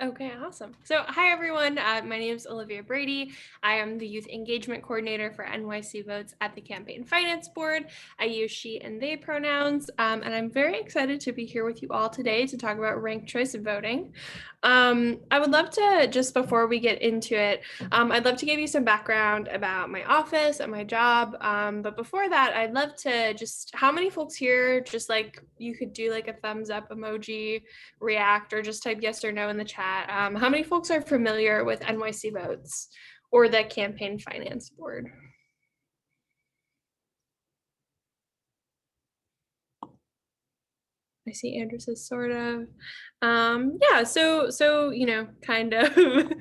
Okay, awesome. So, hi everyone. My name is Olivia Brady. I am the Youth Engagement Coordinator for NYCVotes at the Campaign Finance Board. I use she and they pronouns, and I'm very excited to be here with you all today to talk about ranked choice voting. I would love to, just before we get into it, I'd love to give you some background about my office and my job. But before that, I'd love to just, how many folks here, just like you could do like a thumbs up emoji, react, or just type yes or no in the chat. How many folks are familiar with NYCVotes or the Campaign Finance Board? I see Andrew says sort of. Yeah, so kind of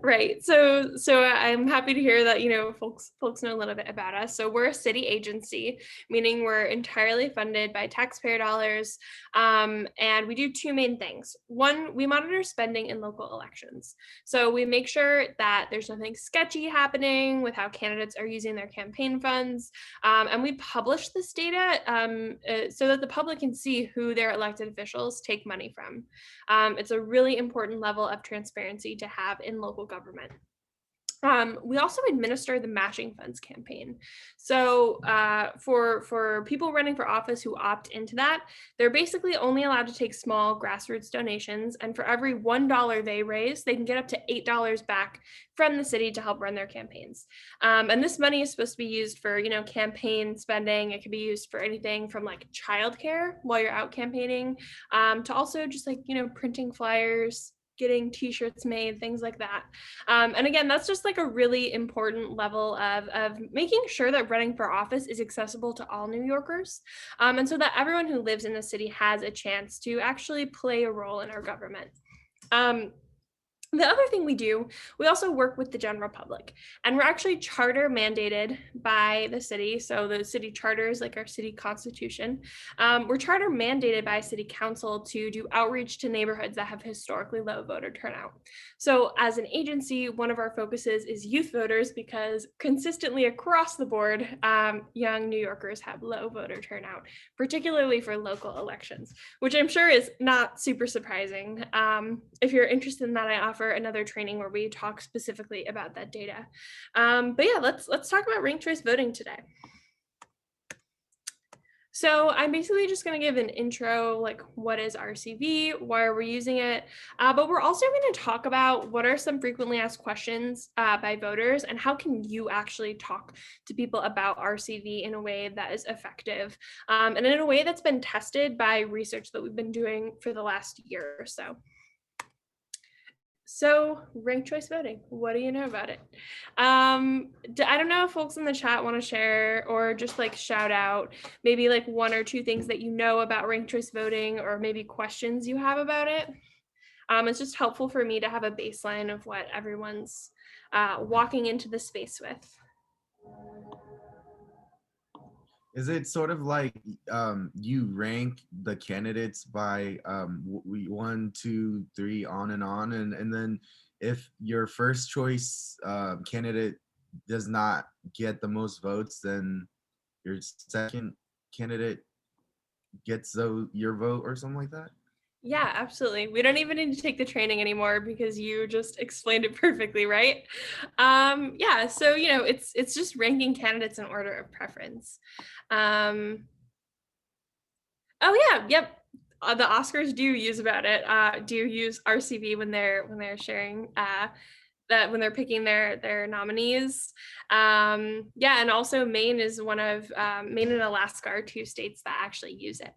right. So I'm happy to hear that folks know a little bit about us. So we're a city agency, meaning we're entirely funded by taxpayer dollars, and we do two main things. One, we monitor spending in local elections. So we make sure that there's nothing sketchy happening with how candidates are using their campaign funds, and we publish this data so that the public can see who their elected officials take money from. It's a really important level of transparency to have in local government. We also administer the matching funds campaign. So for people running for office who opt into that, they're basically only allowed to take small grassroots donations. And for every $1 they raise, they can get up to $8 back from the city to help run their campaigns. And this money is supposed to be used for, campaign spending. It could be used for anything from like childcare while you're out campaigning, to also just like, printing flyers, getting t-shirts made, things like that. And again, that's just like a really important level of making sure that running for office is accessible to all New Yorkers. And so that everyone who lives in the city has a chance to actually play a role in our government. The other thing we do, we also work with the general public, and we're actually charter mandated by the city. So the city charter is like our city constitution. We're charter mandated by city council to do outreach to neighborhoods that have historically low voter turnout. So as an agency, one of our focuses is youth voters because consistently across the board, young New Yorkers have low voter turnout, particularly for local elections, which I'm sure is not super surprising. If you're interested in that, I offer another training where we talk specifically about that data. But yeah, let's talk about ranked choice voting today. So I'm basically just going to give an intro, like what is RCV, why are we using it, but we're also going to talk about what are some frequently asked questions by voters and how can you actually talk to people about RCV in a way that is effective, and in a way that's been tested by research that we've been doing for the last year or so. So ranked choice voting, what do you know about it? I don't know if folks in the chat want to share or just like shout out maybe like one or two things that you know about ranked choice voting or maybe questions you have about it. It's just helpful for me to have a baseline of what everyone's walking into the space with. Is it sort of like you rank the candidates by 1, 2, 3, on, and then if your first choice candidate does not get the most votes, then your second candidate gets your vote or something like that? Yeah, absolutely. We don't even need to take the training anymore because you just explained it perfectly, right? Yeah, so it's just ranking candidates in order of preference. Oh yeah, yep. The Oscars do use RCV when they're sharing that when they're picking their nominees. Yeah, and also Maine is one of Maine and Alaska are two states that actually use it.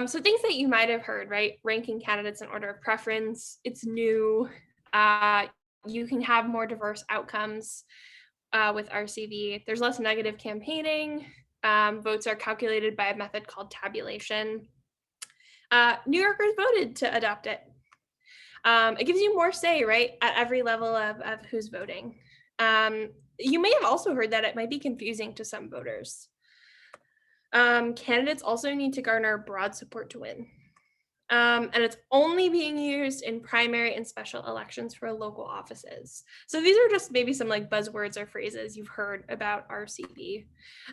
So things that you might have heard, right? Ranking candidates in order of preference. It's new. You can have more diverse outcomes with RCV. There's less negative campaigning. Votes are calculated by a method called tabulation. New Yorkers voted to adopt it. It gives you more say, right, at every level of who's voting. You may have also heard that it might be confusing to some voters. Candidates also need to garner broad support to win. And it's only being used in primary and special elections for local offices. So these are just maybe some like buzzwords or phrases you've heard about RCV.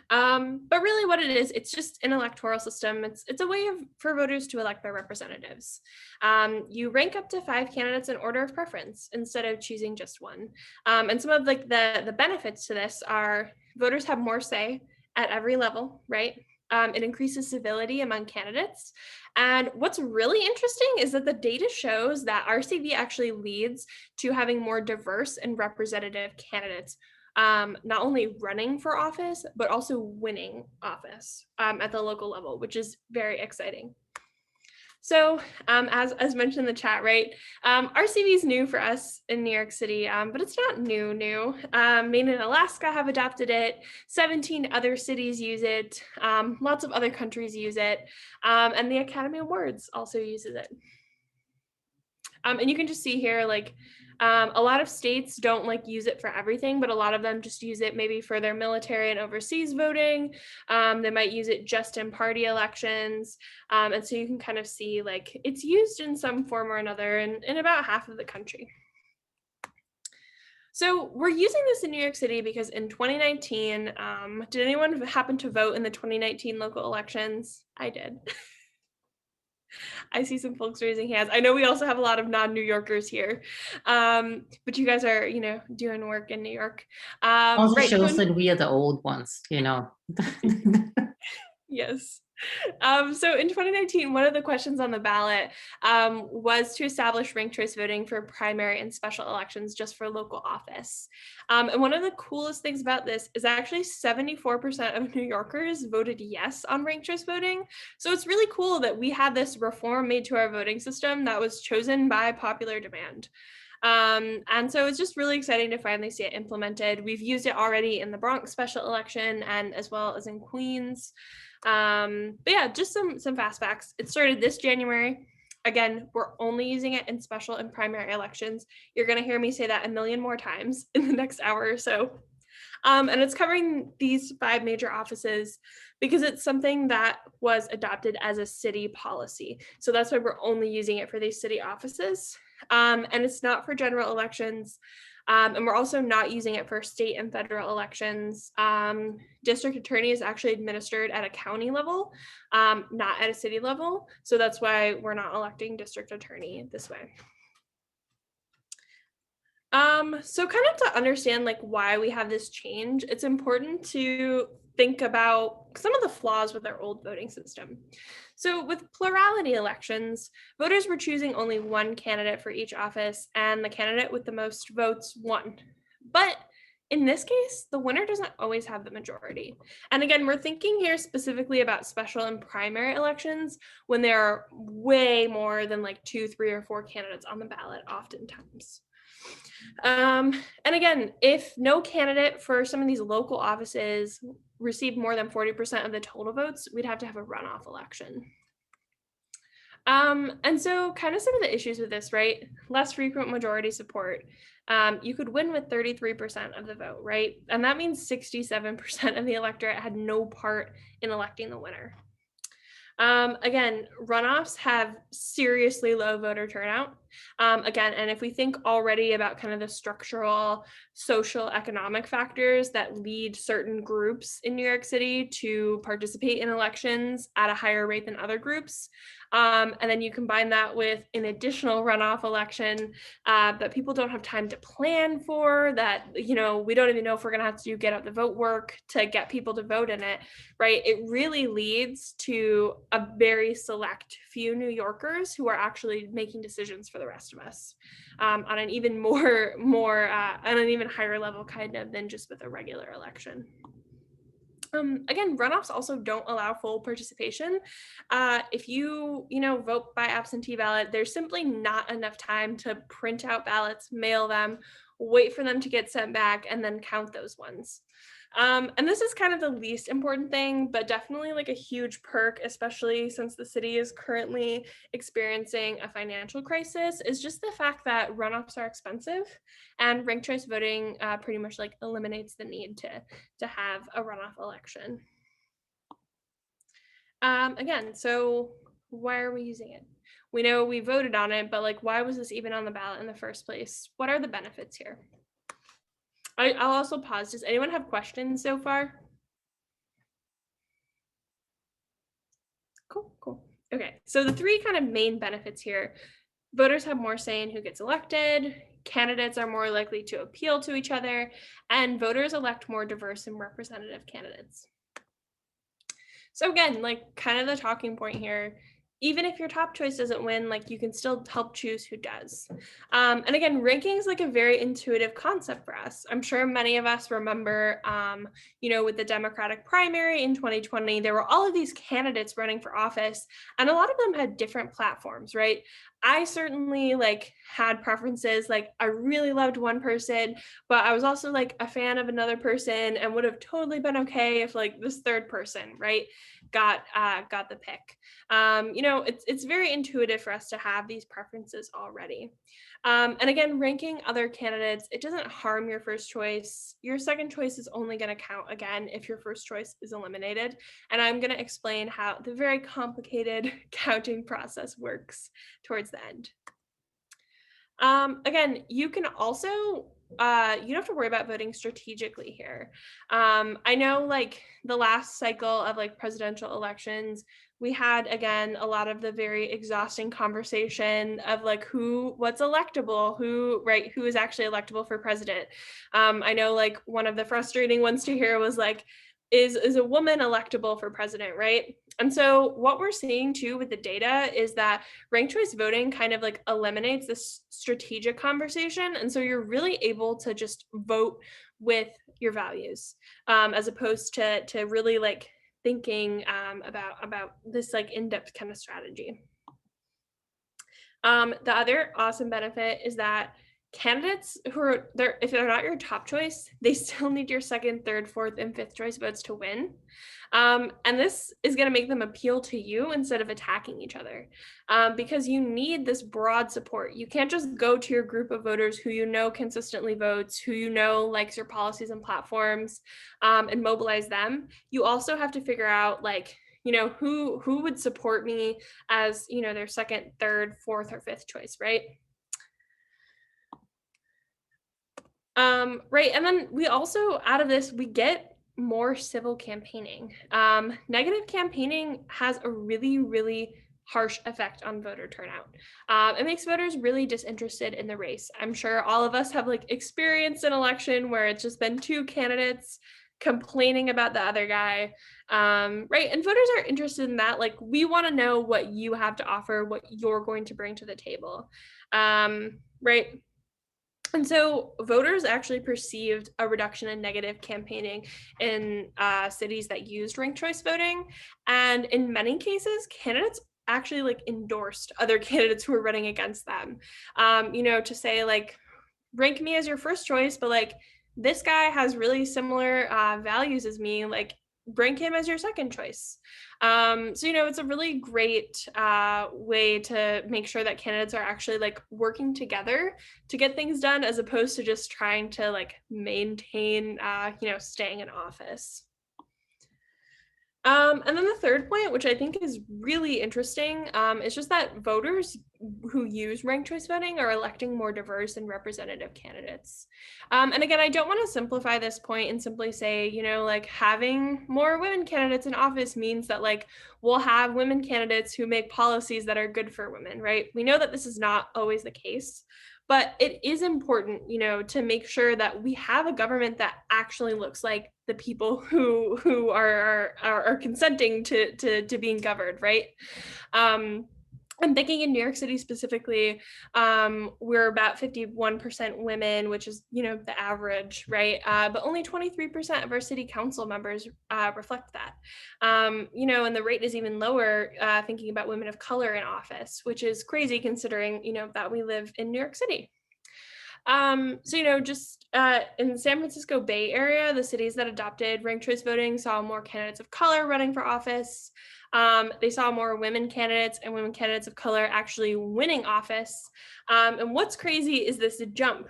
But really what it is, it's just an electoral system. It's a way for voters to elect their representatives. You rank up to 5 candidates in order of preference instead of choosing just one. And some of like the benefits to this are voters have more say at every level, right? It increases civility among candidates. And what's really interesting is that the data shows that RCV actually leads to having more diverse and representative candidates, not only running for office, but also winning office at the local level, which is very exciting. So as mentioned in the chat, right, RCV is new for us in New York City, but it's not new. Maine and Alaska have adopted it. 17 other cities use it. Lots of other countries use it. And the Academy Awards also uses it. And you can just see here, like, a lot of states don't like use it for everything, but a lot of them just use it maybe for their military and overseas voting. They might use it just in party elections. And so you can kind of see like it's used in some form or another in about half of the country. So we're using this in New York City because in 2019, did anyone happen to vote in the 2019 local elections? I did. I see some folks raising hands. I know we also have a lot of non-New Yorkers here, but you guys are, doing work in New York. Also Right. shows that we are the old ones, you know. Yes. So in 2019, one of the questions on the ballot was to establish ranked choice voting for primary and special elections just for local office. And one of the coolest things about this is actually 74% of New Yorkers voted yes on ranked choice voting. So it's really cool that we had this reform made to our voting system that was chosen by popular demand. And so it's just really exciting to finally see it implemented. We've used it already in the Bronx special election and as well as in Queens. But yeah, just some fast facts. It started this January. Again, we're only using it in special and primary elections. You're going to hear me say that a million more times in the next hour or so. And it's covering these 5 major offices because it's something that was adopted as a city policy. So that's why we're only using it for these city offices. And it's not for general elections. And we're also not using it for state and federal elections. District attorney is actually administered at a county level, not at a city level. So that's why we're not electing district attorney this way. So kind of to understand like why we have this change, it's important to think about some of the flaws with our old voting system. So with plurality elections, voters were choosing only one candidate for each office, and the candidate with the most votes won. But in this case, the winner doesn't always have the majority. And again, we're thinking here specifically about special and primary elections when there are way more than like 2, 3, or 4 candidates on the ballot oftentimes. And again, if no candidate for some of these local offices received more than 40% of the total votes, we'd have to have a runoff election. And so kind of some of the issues with this, right? Less frequent majority support. You could win with 33% of the vote, right? And that means 67% of the electorate had no part in electing the winner. Again, runoffs have seriously low voter turnout. Again, and if we think already about kind of the structural, social, economic factors that lead certain groups in New York City to participate in elections at a higher rate than other groups, and then you combine that with an additional runoff election that people don't have time to plan for, that, we don't even know if we're going to have to do get out the vote work to get people to vote in it, right? It really leads to a very select few New Yorkers who are actually making decisions for the rest of us on an even on an even higher level kind of than just with a regular election. Again, runoffs also don't allow full participation. If you vote by absentee ballot, there's simply not enough time to print out ballots, mail them, wait for them to get sent back, and then count those ones. And this is kind of the least important thing, but definitely like a huge perk, especially since the city is currently experiencing a financial crisis, is just the fact that runoffs are expensive, and ranked choice voting pretty much like eliminates the need to have a runoff election. Again, so why are we using it? We know we voted on it, but like, why was this even on the ballot in the first place? What are the benefits here? I'll also pause. Does anyone have questions so far? Cool, cool. Okay, so the three kind of main benefits here: voters have more say in who gets elected, candidates are more likely to appeal to each other, and voters elect more diverse and representative candidates. So again, like kind of the talking point here, even if your top choice doesn't win, like you can still help choose who does. And again, ranking is like a very intuitive concept for us. I'm sure many of us remember, with the Democratic primary in 2020, there were all of these candidates running for office, and a lot of them had different platforms, right? I certainly like had preferences. Like I really loved one person, but I was also like a fan of another person, and would have totally been okay if like this third person, right, got the pick. It's very intuitive for us to have these preferences already. And again, ranking other candidates, it doesn't harm your first choice. Your second choice is only going to count again if your first choice is eliminated. And I'm going to explain how the very complicated counting process works towards the end. Again, you can also, you don't have to worry about voting strategically here. I know like the last cycle of like presidential elections, we had again a lot of the very exhausting conversation of like what's electable, who is actually electable for president. I know like one of the frustrating ones to hear was like, is a woman electable for president, right? And so what we're seeing too with the data is that ranked choice voting kind of like eliminates this strategic conversation. And so you're really able to just vote with your values, as opposed to really like thinking about this like in-depth kind of strategy. The other awesome benefit is that candidates who are there, if they're not your top choice, they still need your second, third, fourth, and fifth choice votes to win. And this is going to make them appeal to you instead of attacking each other, because you need this broad support. You can't just go to your group of voters who you know consistently votes, who you know likes your policies and platforms, and mobilize them. You also have to figure out like, who would support me as, their second, third, fourth, or fifth choice, right? Right. And then we also, out of this, we get more civil campaigning. Negative campaigning has a really, really harsh effect on voter turnout. It makes voters really disinterested in the race. I'm sure all of us have like experienced an election where it's just been two candidates complaining about the other guy. Right. And voters are interested in that. Like, we want to know what you have to offer, what you're going to bring to the table. Right. And so voters actually perceived a reduction in negative campaigning in cities that used ranked choice voting. And in many cases, candidates actually like endorsed other candidates who were running against them, to say like, rank me as your first choice, but like this guy has really similar values as me, like rank him as your second choice. So it's a really great way to make sure that candidates are actually like working together to get things done, as opposed to just trying to like maintain staying in office. And then the third point, which I think is really interesting, is just that voters who use ranked choice voting are electing more diverse and representative candidates. And again, I don't want to simplify this point and simply say, like having more women candidates in office means that like we'll have women candidates who make policies that are good for women, right? We know that this is not always the case. But it is important, to make sure that we have a government that actually looks like the people who are consenting to being governed, right? I'm thinking in New York City specifically, we're about 51% women, which is, the average, right? But only 23% of our city council members reflect that. And the rate is even lower thinking about women of color in office, which is crazy considering, that we live in New York City. Just in the San Francisco Bay Area, the cities that adopted ranked choice voting saw more candidates of color running for office. They saw more women candidates and women candidates of color actually winning office. And what's crazy is this jump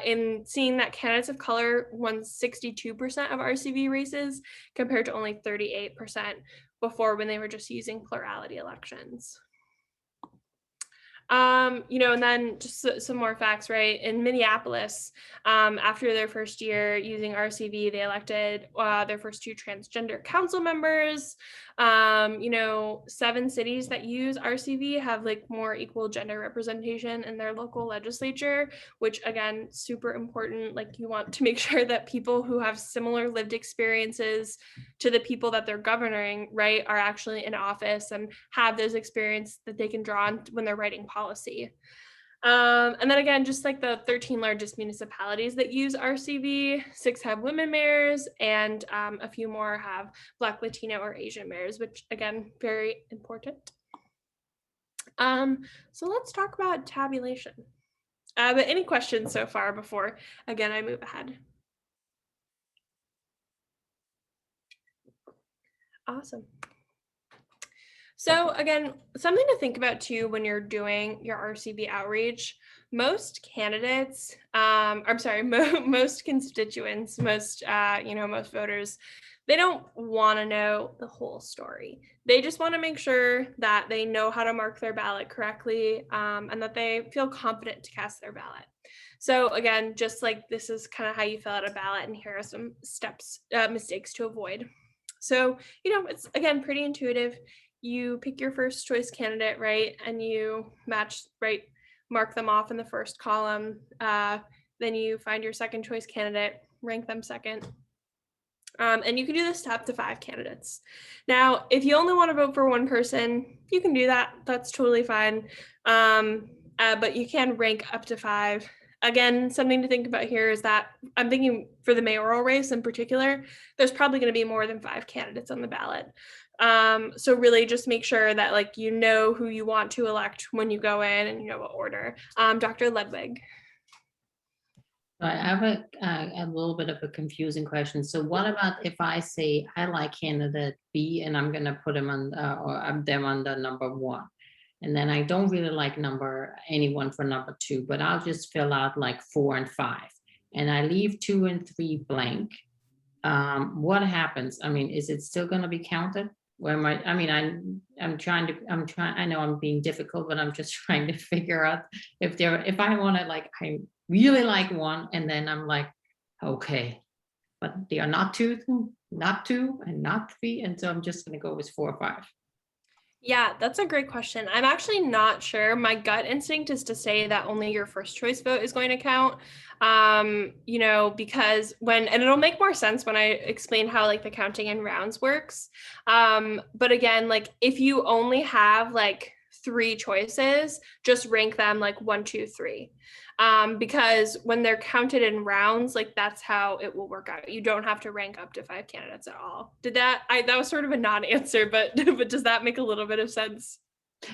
in seeing that candidates of color won 62% of RCV races compared to only 38% before, when they were just using plurality elections. And then just some more facts, right? In Minneapolis, after their first year using RCV, they elected their first 2 transgender council members. 7 cities that use RCV have like more equal gender representation in their local legislature, which again, super important. Like you want to make sure that people who have similar lived experiences to the people that they're governing, right, are actually in office and have those experiences that they can draw on when they're writing policy. And then again, just like the 13 largest municipalities that use RCV, 6 have women mayors, and a few more have Black, Latino, or Asian mayors, which again, very important. So let's talk about tabulation. But any questions so far before, again, I move ahead? Awesome. So again, something to think about too when you're doing your RCV outreach, most candidates, most constituents, most voters, they don't want to know the whole story. They just want to make sure that they know how to mark their ballot correctly, and that they feel confident to cast their ballot. So again, just like this is kind of how you fill out a ballot, and here are some mistakes to avoid. So, it's again pretty intuitive. You pick your first choice candidate, right? And you mark them off in the first column. Then you find your second choice candidate, rank them second. And you can do this to up to 5 candidates. Now, if you only want to vote for one person, you can do that. That's totally fine. But you can rank up to 5. Again, something to think about here is that I'm thinking for the mayoral race in particular, there's probably going to be more than 5 candidates on the ballot. So really just make sure that you know who you want to elect when you go in and you know what order. Dr. Ludwig. I have a little bit of a confusing question. So what about if I say I like candidate B and I'm going to put them on them on the number 1, and then I don't really like anyone for number 2, but I'll just fill out like 4 and 5, and I leave 2 and 3 blank. What happens? I mean, is it still going to be counted? Where I'm trying. I know I'm being difficult, but I'm just trying to figure out if I want to I really like one, and then I'm like, okay, but they are not 2, and not 3, and so I'm just going to go with 4 or 5. Yeah, that's a great question. I'm actually not sure. My gut instinct is to say that only your first choice vote is going to count. Because and it'll make more sense when I explain how the counting in rounds works. But again, if you only have 3 choices, just rank them 1, 2, 3. Because when they're counted in rounds, that's how it will work out. You don't have to rank up to 5 candidates at all. That was sort of a non-answer, but does that make a little bit of sense?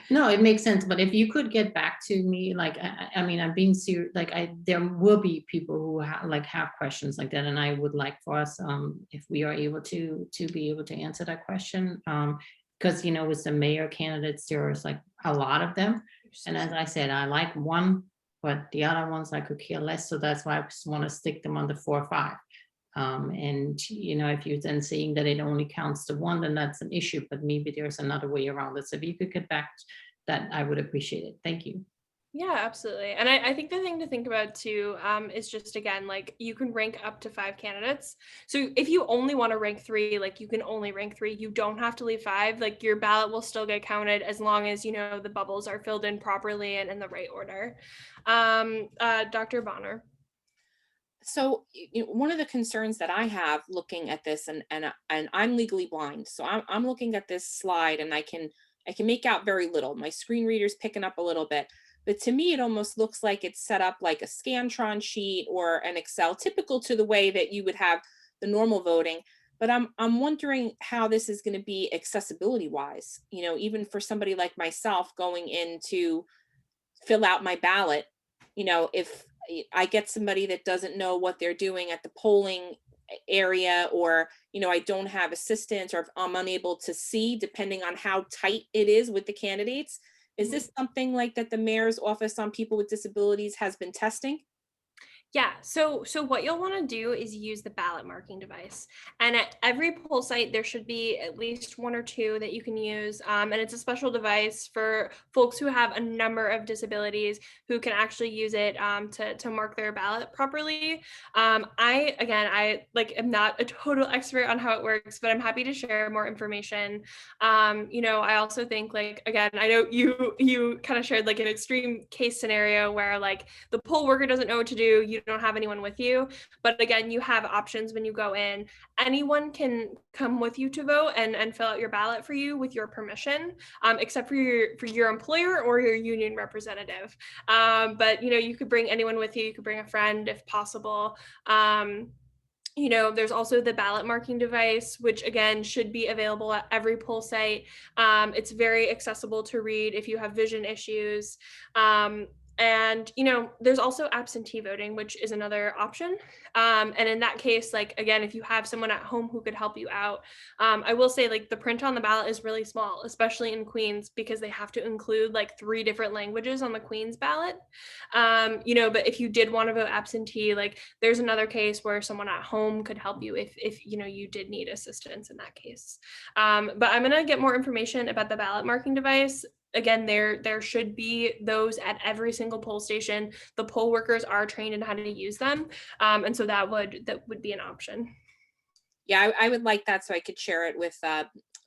No, it makes sense. But if you could get back to me, I'm being serious. There will be people who have questions like that, and I would like for us, if we are able to be able to answer that question, because with the mayor candidates, there's a lot of them, and as I said, I like one, but the other ones I could care less. So that's why I just want to stick them on the 4 or 5. And if you're then saying that it only counts to 1, then that's an issue, but maybe there's another way around it. So if you could get back to that, I would appreciate it. Thank you. Yeah, absolutely. And I think the thing to think about too, is just again, you can rank up to 5 candidates. So if you only want to rank 3, you can only rank 3. You don't have to leave 5. Your ballot will still get counted as long as the bubbles are filled in properly and in the right order. Dr. Bonner. So one of the concerns that I have looking at this, and I'm legally blind, so I'm looking at this slide and I can make out very little. My screen reader's picking up a little bit, but to me it almost looks like it's set up like a Scantron sheet or an Excel, typical to the way that you would have the normal voting. But I'm wondering how this is going to be accessibility wise. Even for somebody like myself going in to fill out my ballot, if I get somebody that doesn't know what they're doing at the polling area, or I don't have assistance, or if I'm unable to see, depending on how tight it is with the candidates, is this something like that the mayor's office on people with disabilities has been testing? Yeah, so what you'll want to do is use the ballot marking device. And at every poll site, there should be at least one or two that you can use. And it's a special device for folks who have a number of disabilities who can actually use it to mark their ballot properly. I am not a total expert on how it works, but I'm happy to share more information. I also think again, I know you kind of shared like an extreme case scenario where like the poll worker doesn't know what to do, you don't have anyone with you, but again, you have options when you go in. Anyone can come with you to vote and fill out your ballot for you with your permission, except for your employer or your union representative. But you could bring anyone with you could bring a friend if possible. There's also the ballot marking device, which again should be available at every poll site. It's very accessible to read if you have vision issues. And there's also absentee voting, which is another option. And in that case, again, if you have someone at home who could help you out, I will say the print on the ballot is really small, especially in Queens, because they have to include 3 different languages on the Queens ballot. But if you did want to vote absentee, there's another case where someone at home could help you if you did need assistance in that case. But I'm gonna get more information about the ballot marking device. Again, there should be those at every single poll station. The poll workers are trained in how to use them, and so that would be an option. Yeah, I would like that so I could share it with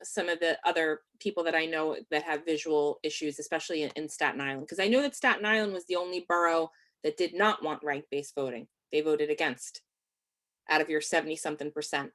some of the other people that I know that have visual issues, especially in Staten Island, because I know that Staten Island was the only borough that did not want rank-based voting. They voted against out of your 70-something%.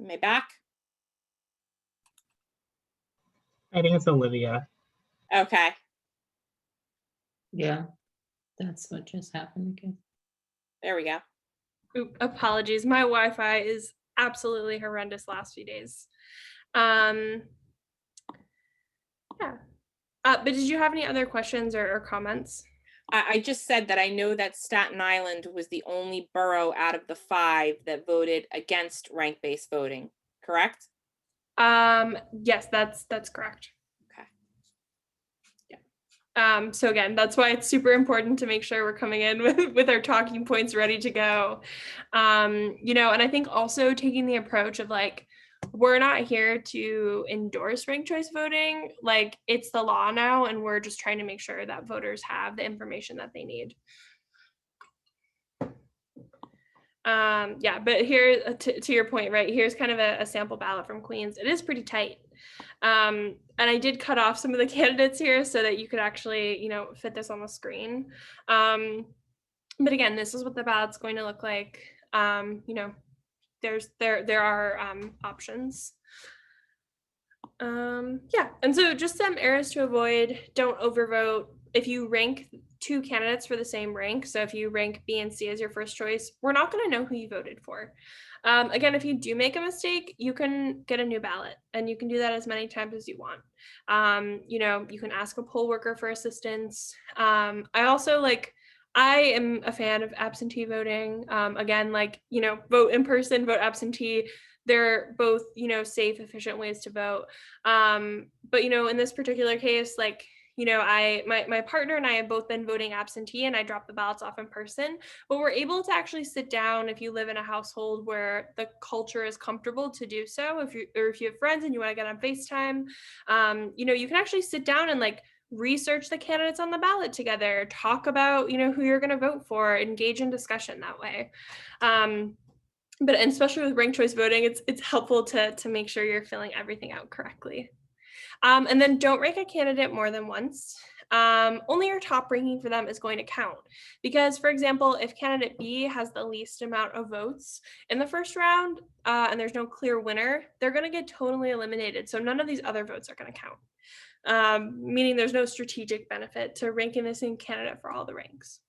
Am I back? I think it's Olivia. Okay. Yeah, that's what just happened again. There we go. Oop, apologies. My Wi-Fi is absolutely horrendous last few days. Yeah. But did you have any other questions or comments? I just said that I know that Staten Island was the only borough out of the 5 that voted against rank-based voting, correct? Yes, that's correct. Okay. So again, that's why it's super important to make sure we're coming in with our talking points ready to go. And I think also taking the approach of we're not here to endorse ranked choice voting. It's the law now, and we're just trying to make sure that voters have the information that they need. Yeah, but here to your point, right, here's kind of a sample ballot from Queens. It is pretty tight. And I did cut off some of the candidates here so that you could actually, fit this on the screen. But again, this is what the ballot's going to look like. There are options. Yeah, and so just some errors to avoid. Don't overvote. If you rank 2 candidates for the same rank, so if you rank B and C as your first choice, we're not going to know who you voted for. Again, if you do make a mistake, you can get a new ballot, and you can do that as many times as you want. You can ask a poll worker for assistance. I also I am a fan of absentee voting. Again, vote in person, vote absentee. They're both, safe, efficient ways to vote. But, in this particular case, my partner and I have both been voting absentee, and I drop the ballots off in person, but we're able to actually sit down if you live in a household where the culture is comfortable to do so. If you have friends and you want to get on FaceTime, you can actually sit down and research the candidates on the ballot together, talk about, who you're going to vote for, engage in discussion that way. But especially with ranked choice voting, it's helpful to make sure you're filling everything out correctly. And then don't rank a candidate more than once. Only your top ranking for them is going to count. Because, for example, if candidate B has the least amount of votes in the first round and there's no clear winner, they're going to get totally eliminated. So none of these other votes are going to count, meaning there's no strategic benefit to ranking the same candidate for all the ranks.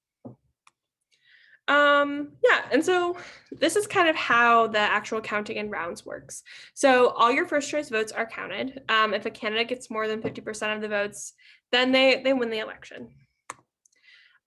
Yeah, and so this is kind of how the actual counting in rounds works. So all your first choice votes are counted. If a candidate gets more than 50% of the votes, then they win the election.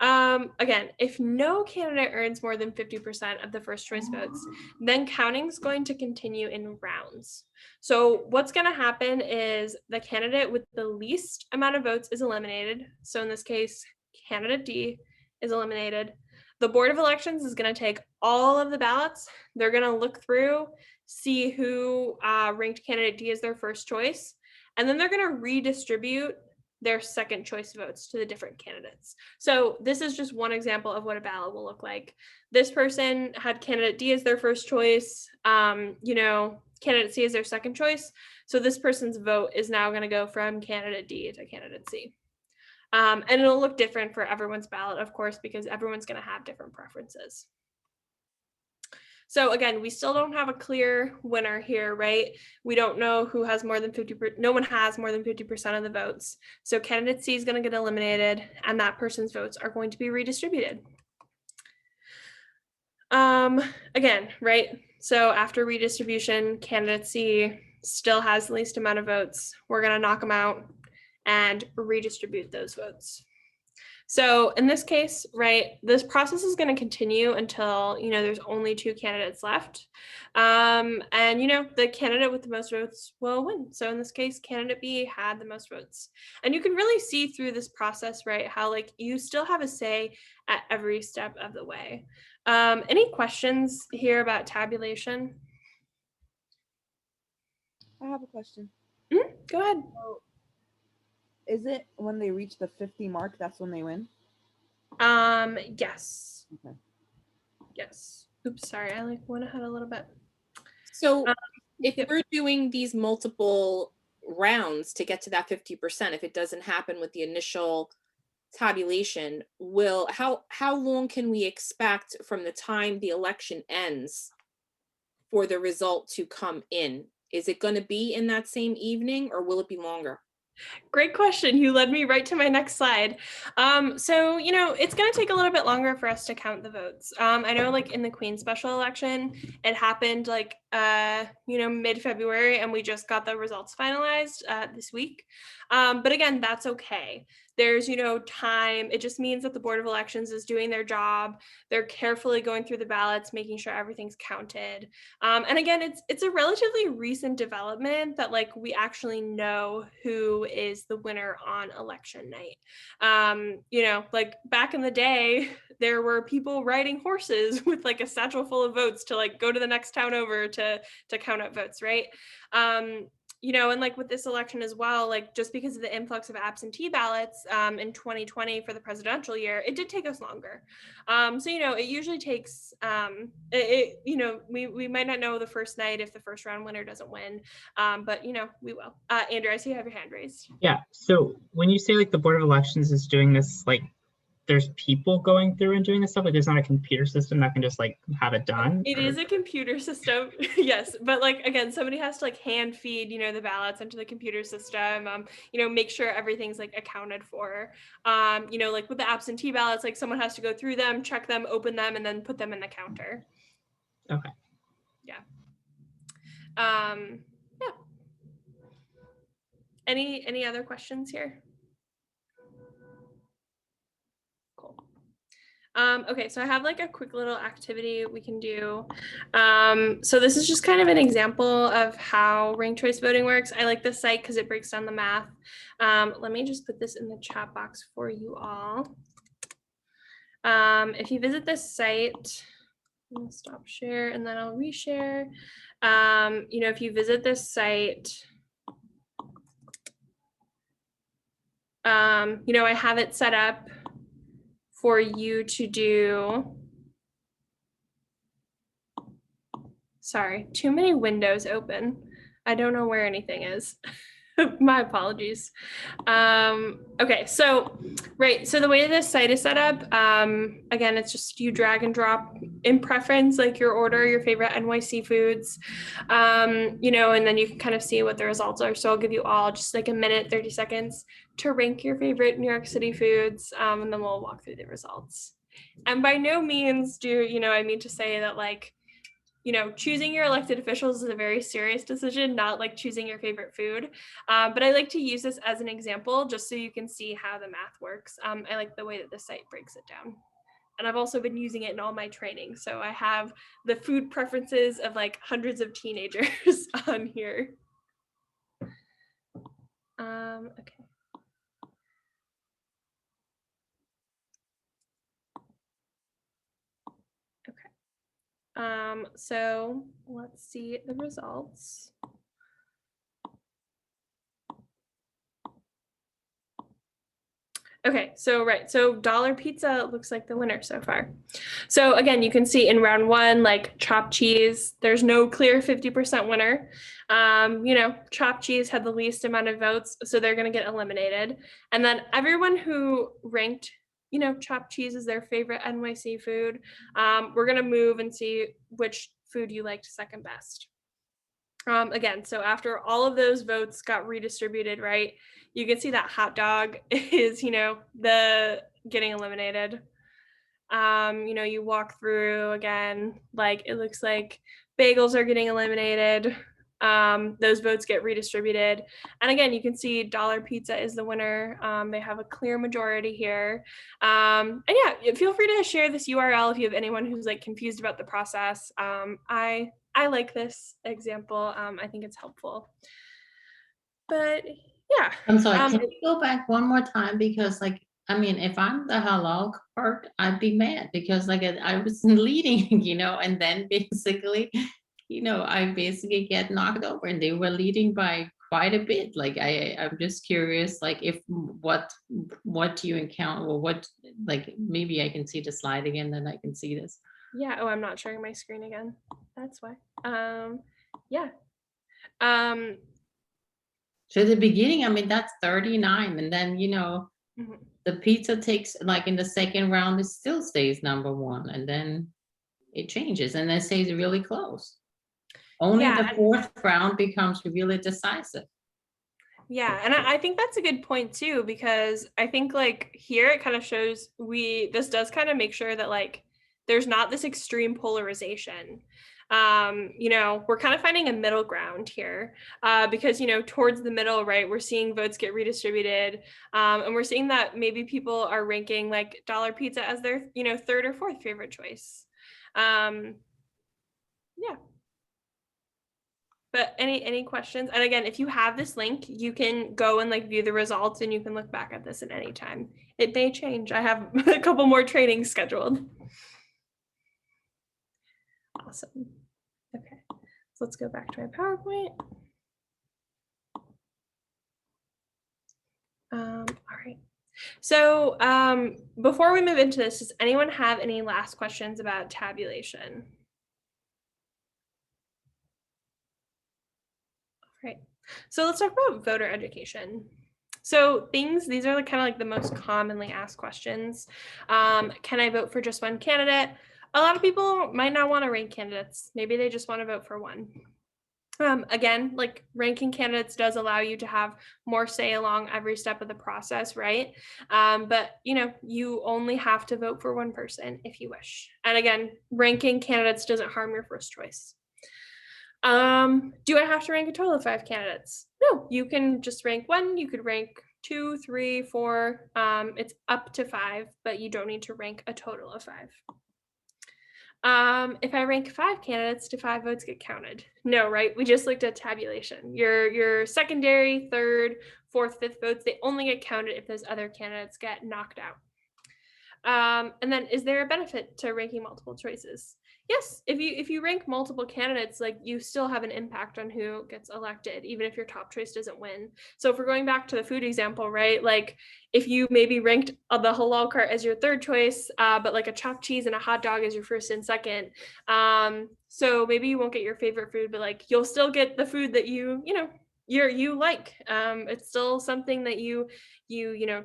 Again, if no candidate earns more than 50% of the first choice votes, then counting is going to continue in rounds. So what's going to happen is the candidate with the least amount of votes is eliminated. So in this case, candidate D is eliminated. The Board of Elections is going to take all of the ballots. They're going to look through, see who ranked candidate D as their first choice, and then they're going to redistribute their second choice votes to the different candidates. So this is just one example of what a ballot will look like. This person had candidate D as their first choice, candidate C as their second choice. So this person's vote is now going to go from candidate D to candidate C. And it'll look different for everyone's ballot, of course, because everyone's going to have different preferences. So again, we still don't have a clear winner here, right? We don't know who has more than 50%. No one has more than 50% of the votes. So candidate C is going to get eliminated, and that person's votes are going to be redistributed. Again, right? So after redistribution, candidate C still has the least amount of votes. We're going to knock them out and redistribute those votes. So in this case, right, this process is going to continue until, there's only 2 candidates left. And, the candidate with the most votes will win. So in this case, candidate B had the most votes. And you can really see through this process, right, how you still have a say at every step of the way. Any questions here about tabulation? I have a question. Go ahead. So, is it when they reach the 50 mark, that's when they win? Yes. Okay. Yes. Oops, sorry, I went ahead a little bit. So if we're doing these multiple rounds to get to that 50%, if it doesn't happen with the initial tabulation, how long can we expect from the time the election ends for the result to come in? Is it going to be in that same evening, or will it be longer? Great question. You led me right to my next slide. So, it's going to take a little bit longer for us to count the votes. I know in the Queen special election, it happened mid-February, and we just got the results finalized this week. But again, that's okay. There's, time. It just means that the Board of Elections is doing their job. They're carefully going through the ballots, making sure everything's counted. And again, it's a relatively recent development that we actually know who is the winner on election night. Back in the day, there were people riding horses with a satchel full of votes to go to the next town over to count up votes, right? And with this election as well, just because of the influx of absentee ballots in 2020 for the presidential year, it did take us longer. So, it usually takes, we might not know the first night if the first round winner doesn't win, but, we will. Andrew, I see you have your hand raised. Yeah, so when you say the Board of Elections is doing this, there's people going through and doing this stuff, there's not a computer system that can just have it done? It is a computer system, yes, but again, somebody has to hand feed the ballots into the computer system, make sure everything's accounted for. With the absentee ballots, someone has to go through them, check them, open them, and then put them in the counter. Okay. Yeah. Yeah. Any other questions here? Okay, so I have a quick little activity we can do. So this is just kind of an example of how ranked choice voting works. I like this site because it breaks down the math. Let me just put this in the chat box for you all. If you visit this site, I'm gonna stop share and then I'll reshare. If you visit this site, I have it set up for you to do, sorry, too many windows open. I don't know where anything is. My apologies. Okay, so, right, so the way this site is set up, again, it's just you drag and drop in preference, your order, your favorite NYCVotes, and then you can kind of see what the results are. So I'll give you all just a minute, 30 seconds to rank your favorite New York City foods, and then we'll walk through the results. And by no means do, I mean to say that like, choosing your elected officials is a very serious decision, not like choosing your favorite food. But I like to use this as an example just so you can see how the math works. I like the way that the site breaks it down. And I've also been using it in all my training. So I have the food preferences of like hundreds of teenagers on here. Okay. So let's see the results. Okay, so Dollar Pizza looks like the winner so far. So again, you can see in round one, like chopped cheese, there's no clear 50% winner. Chopped cheese had the least amount of votes, so they're gonna get eliminated. And then everyone who ranked, chopped cheese is their favorite NYC food. We're gonna move and see which food you liked second best. Again, so after all of those votes got redistributed, right, you can see that hot dog is, the getting eliminated. You walk through again, like it looks like bagels are getting eliminated. Those votes get redistributed. And again, you can see Dollar Pizza is the winner. They have a clear majority here. And yeah, feel free to share this URL if you have anyone who's like confused about the process. I like this example. I think it's helpful. But yeah. I'm sorry, can you go back one more time? Because like, I mean, if I'm the halal part, I'd be mad because like I was leading, and then basically, I basically get knocked over and they were leading by quite a bit. Like I'm just curious, like if what do you encounter, or what, like maybe I can see the slide again, then I can see this. Yeah. Oh, I'm not sharing my screen again. That's why. Yeah. So the beginning, I mean, that's 39, and then Mhm. the pizza takes, like in the second round, it still stays number one, and then it changes, and then it stays really close. Only Yeah, the fourth round becomes really decisive. Yeah, and I think that's a good point too, because I think like here it kind of shows this does kind of make sure that like there's not this extreme polarization. We're kind of finding a middle ground here, because towards the middle, right, we're seeing votes get redistributed, and we're seeing that maybe people are ranking like Dollar Pizza as their third or fourth favorite choice. Yeah. But any questions? And again, if you have this link, you can go and like view the results and you can look back at this at any time. It may change. I have a couple more trainings scheduled. Awesome. Okay, so let's go back to my PowerPoint. All right. So before we move into this, does anyone have any last questions about tabulation? Right. So let's talk about voter education. So these are kind of like the most commonly asked questions. Can I vote for just one candidate? A lot of people might not want to rank candidates. Maybe they just want to vote for one. Again, like ranking candidates does allow you to have more say along every step of the process, right? But you only have to vote for one person if you wish. And again, ranking candidates doesn't harm your first choice. Do I have to rank a total of 5 candidates? No, you can just rank one. You could rank 2, 3, 4. It's up to 5, but you don't need to rank a total of 5. If I rank 5 candidates, do 5 votes get counted? No, right? We just looked at tabulation. Your secondary, third, fourth, fifth votes, they only get counted if those other candidates get knocked out. And then is there a benefit to ranking multiple choices? Yes, if you rank multiple candidates, like you still have an impact on who gets elected, even if your top choice doesn't win. So if we're going back to the food example, right? Like if you maybe ranked the halal cart as your third choice, but like a chopped cheese and a hot dog as your first and second. So maybe you won't get your favorite food, but like you'll still get the food that you like. It's still something that you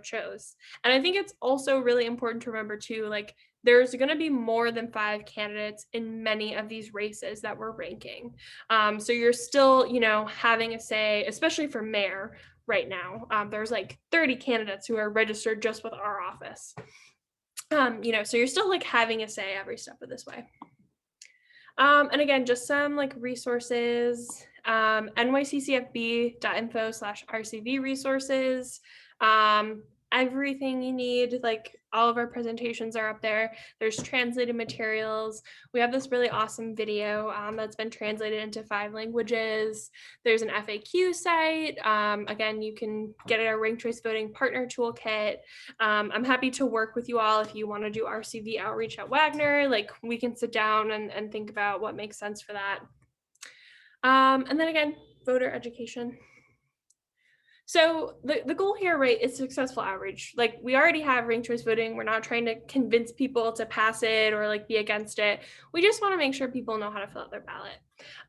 chose. And I think it's also really important to remember too, like there's going to be more than 5 candidates in many of these races that we're ranking. So you're still, having a say, especially for mayor right now. There's like 30 candidates who are registered just with our office. So you're still like having a say every step of this way. And again, just some like resources, nyccfb.info/RCV resources. Everything you need, like all of our presentations are up there. There's translated materials. We have this really awesome video that's been translated into 5 languages. There's an FAQ site. Again, you can get our ranked choice voting partner toolkit. I'm happy to work with you all if you want to do RCV outreach at Wagner. Like we can sit down and think about what makes sense for that. And then again, voter education. So the goal here, right, is successful outreach. Like we already have ranked choice voting. We're not trying to convince people to pass it or like be against it. We just want to make sure people know how to fill out their ballot.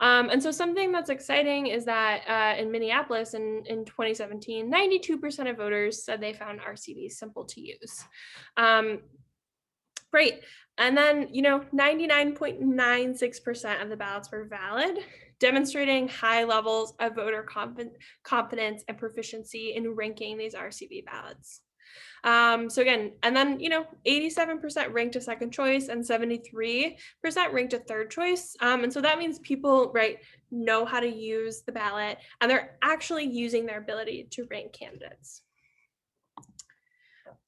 And so something that's exciting is that in Minneapolis in 2017, 92% of voters said they found RCV simple to use. Great. And then, 99.96% of the ballots were valid, demonstrating high levels of voter confidence and proficiency in ranking these RCV ballots. So again, and then, 87% ranked a second choice and 73% ranked a third choice. And so that means people, right, know how to use the ballot and they're actually using their ability to rank candidates.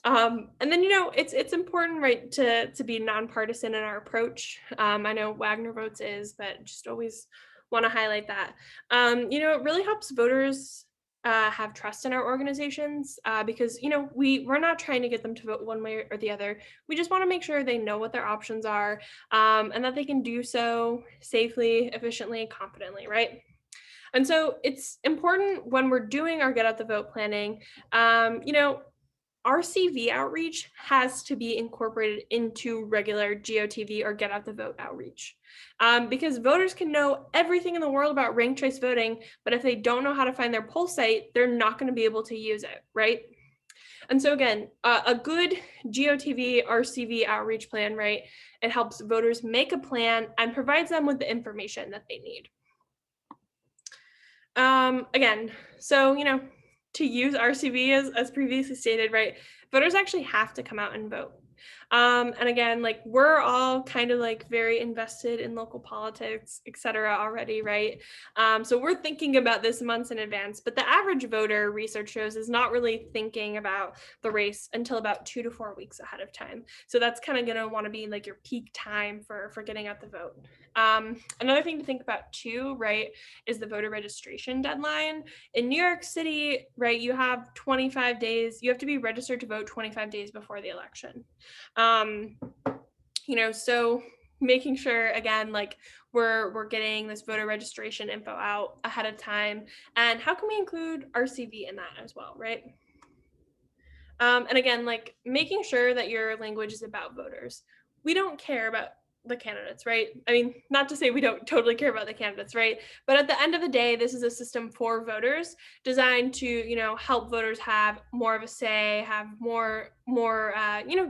And then, it's important, right, to be nonpartisan in our approach. I know WagnerVotes is, but just always want to highlight that. It really helps voters have trust in our organizations because, we're not trying to get them to vote one way or the other. We just want to make sure they know what their options are and that they can do so safely, efficiently, confidently, right? And so it's important when we're doing our get out the vote planning, RCV outreach has to be incorporated into regular GOTV or get out the vote outreach because voters can know everything in the world about ranked choice voting, but if they don't know how to find their poll site, they're not going to be able to use it, right? And so again, a good GOTV RCV outreach plan, right? It helps voters make a plan and provides them with the information that they need. Again, so, to use RCV as previously stated, right, voters actually have to come out and vote. And again, like we're all kind of like very invested in local politics, et cetera already, right? So we're thinking about this months in advance, but the average voter, research shows, is not really thinking about the race until about 2 to 4 weeks ahead of time. So that's kind of going to want to be like your peak time for getting out the vote. Another thing to think about too, right, is the voter registration deadline. In New York City, right, you have 25 days, you have to be registered to vote 25 days before the election. So making sure, again, like we're getting this voter registration info out ahead of time, and how can we include RCV in that as well, right? And again, like making sure that your language is about voters. We don't care about the candidates, right? I mean, not to say we don't totally care about the candidates, right? But at the end of the day, this is a system for voters designed to, help voters have more of a say, have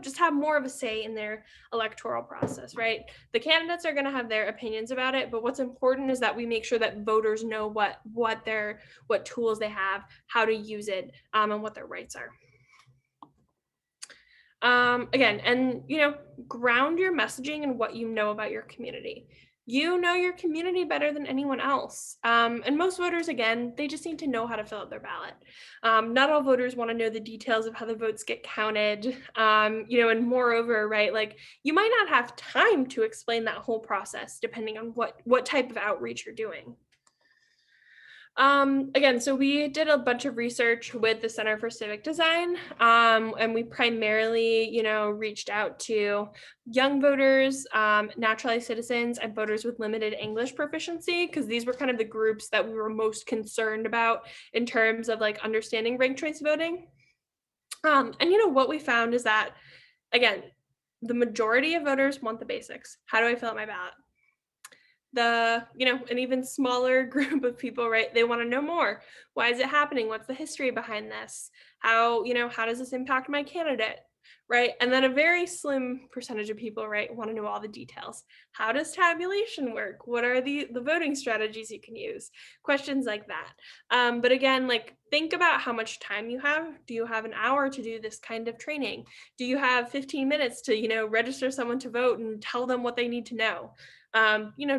just have more of a say in their electoral process, right? The candidates are going to have their opinions about it, but what's important is that we make sure that voters know what tools they have, how to use it, and what their rights are. Again, and ground your messaging in what you know about your community. You know your community better than anyone else. And most voters, again, they just need to know how to fill out their ballot. Not all voters want to know the details of how the votes get counted. And moreover, right, like you might not have time to explain that whole process depending on what type of outreach you're doing. Again, so we did a bunch of research with the Center for Civic Design, and we primarily, reached out to young voters, naturalized citizens, and voters with limited English proficiency, because these were kind of the groups that we were most concerned about in terms of like understanding ranked choice voting. And what we found is that, again, the majority of voters want the basics. How do I fill out my ballot? An even smaller group of people, right? They want to know more. Why is it happening? What's the history behind this? How does this impact my candidate? Right? And then a very slim percentage of people, right, want to know all the details. How does tabulation work? What are the voting strategies you can use? Questions like that. But again, like think about how much time you have. Do you have an hour to do this kind of training? Do you have 15 minutes to, register someone to vote and tell them what they need to know?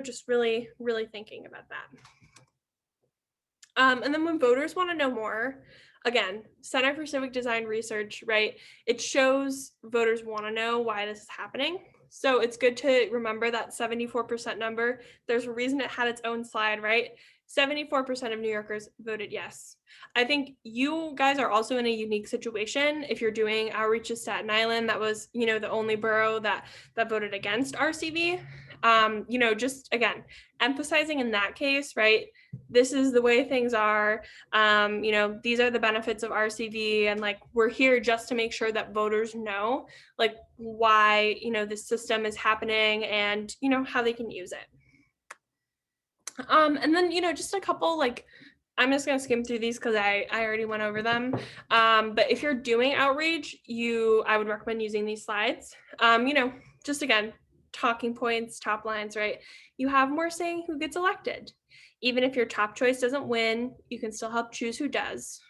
Just really, really thinking about that. And then when voters want to know more, again, Center for Civic Design research, right? It shows voters want to know why this is happening. So it's good to remember that 74% number. There's a reason it had its own slide, right? 74% of New Yorkers voted yes. I think you guys are also in a unique situation. If you're doing outreach to Staten Island, that was, the only borough that voted against RCV. Just again, emphasizing in that case, right? This is the way things are. These are the benefits of RCV, and like we're here just to make sure that voters know like why this system is happening and how they can use it. And then just a couple like I'm just gonna skim through these because I already went over them. But if you're doing outreach, I would recommend using these slides. Just again, talking points, top lines, right? You have more saying who gets elected. Even if your top choice doesn't win, you can still help choose who does.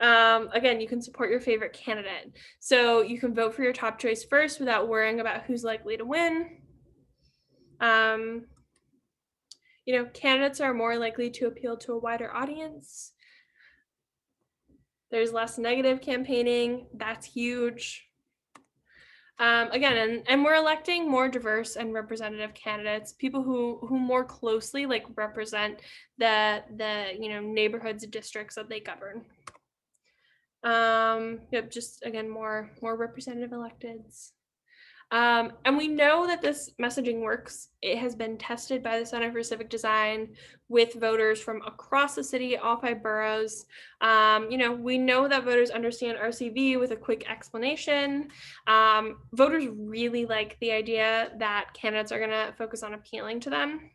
Again, you can support your favorite candidate. So you can vote for your top choice first without worrying about who's likely to win. Candidates are more likely to appeal to a wider audience. There's less negative campaigning. That's huge. Again, and we're electing more diverse and representative candidates, people who more closely like represent the neighborhoods and districts that they govern. Just again, more representative electeds. And we know that this messaging works. It has been tested by the Center for Civic Design with voters from across the city, all 5 boroughs. We know that voters understand RCV with a quick explanation. Voters really like the idea that candidates are going to focus on appealing to them.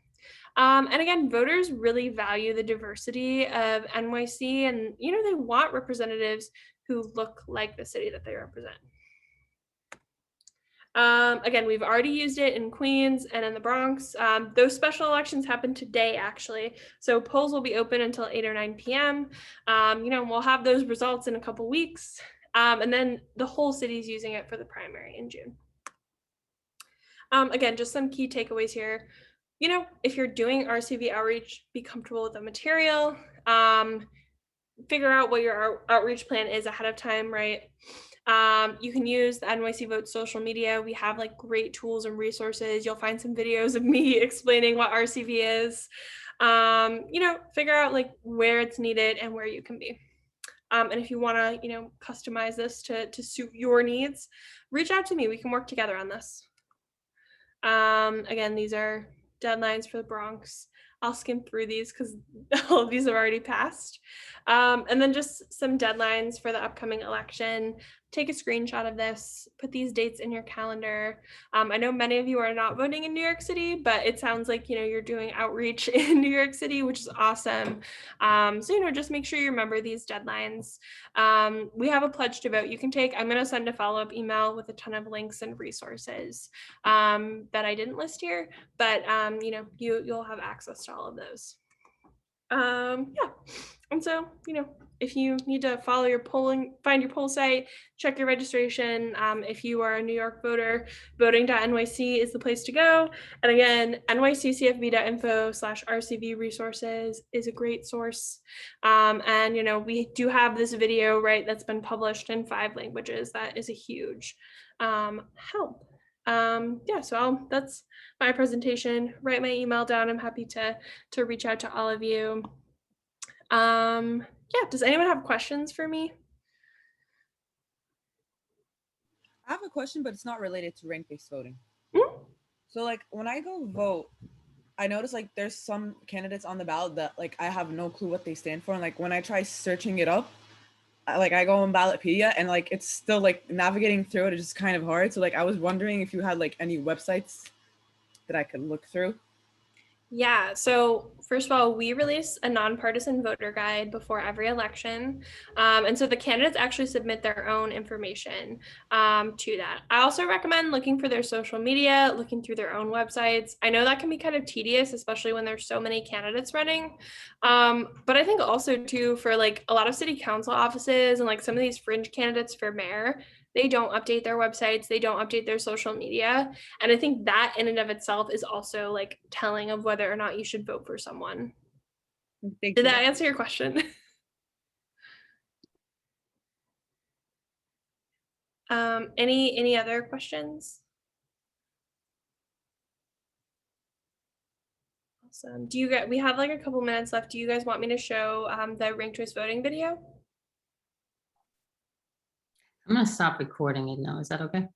And again, voters really value the diversity of NYC, and they want representatives who look like the city that they represent. Again, we've already used it in Queens and in the Bronx. Those special elections happen today, actually. So polls will be open until 8 or 9 p.m. We'll have those results in a couple weeks. And then the whole city's using it for the primary in June. Again, just some key takeaways here. If you're doing RCV outreach, be comfortable with the material. Figure out what your outreach plan is ahead of time, right? You can use the NYCVotes social media. We have like great tools and resources. You'll find some videos of me explaining what RCV is. Figure out like where it's needed and where you can be. And if you want to, customize this to suit your needs, reach out to me. We can work together on this. Again, these are deadlines for the Bronx. I'll skim through these because all of these have already passed. And then just some deadlines for the upcoming election. Take a screenshot of this, put these dates in your calendar. I know many of you are not voting in New York City, but it sounds like, you're doing outreach in New York City, which is awesome. So, just make sure you remember these deadlines. We have a pledge to vote you can take. I'm going to send a follow-up email with a ton of links and resources that I didn't list here, but, you'll have access to all of those. And so, if you need to follow your find your poll site, check your registration. If you are a New York voter, voting.nyc is the place to go. And again, nyccfb.info/RCV resources is a great source. And, we do have this video, right, that's been published in 5 languages. That is a huge help. So that's my presentation. Write my email down. I'm happy to reach out to all of you. Does anyone have questions for me? I have a question, but it's not related to rank-based voting. Mm-hmm. So like when I go vote, I notice like there's some candidates on the ballot that like I have no clue what they stand for. And like when I try searching it up, I go on Ballotpedia and like it's still like navigating through it is just kind of hard. So like I was wondering if you had like any websites that I could look through. Yeah, so first of all, we release a nonpartisan voter guide before every election. And so the candidates actually submit their own information to that. I also recommend looking for their social media, looking through their own websites. I know that can be kind of tedious, especially when there's so many candidates running. But I think also too, for like a lot of city council offices and like some of these fringe candidates for mayor, they don't update their websites, they don't update their social media. And I think that in and of itself is also like telling of whether or not you should vote for someone. Thank Did you. that answer your question? Any other questions? Awesome. We have like a couple minutes left. Do you guys want me to show the ranked choice voting video? I'm gonna stop recording it now. Is that okay?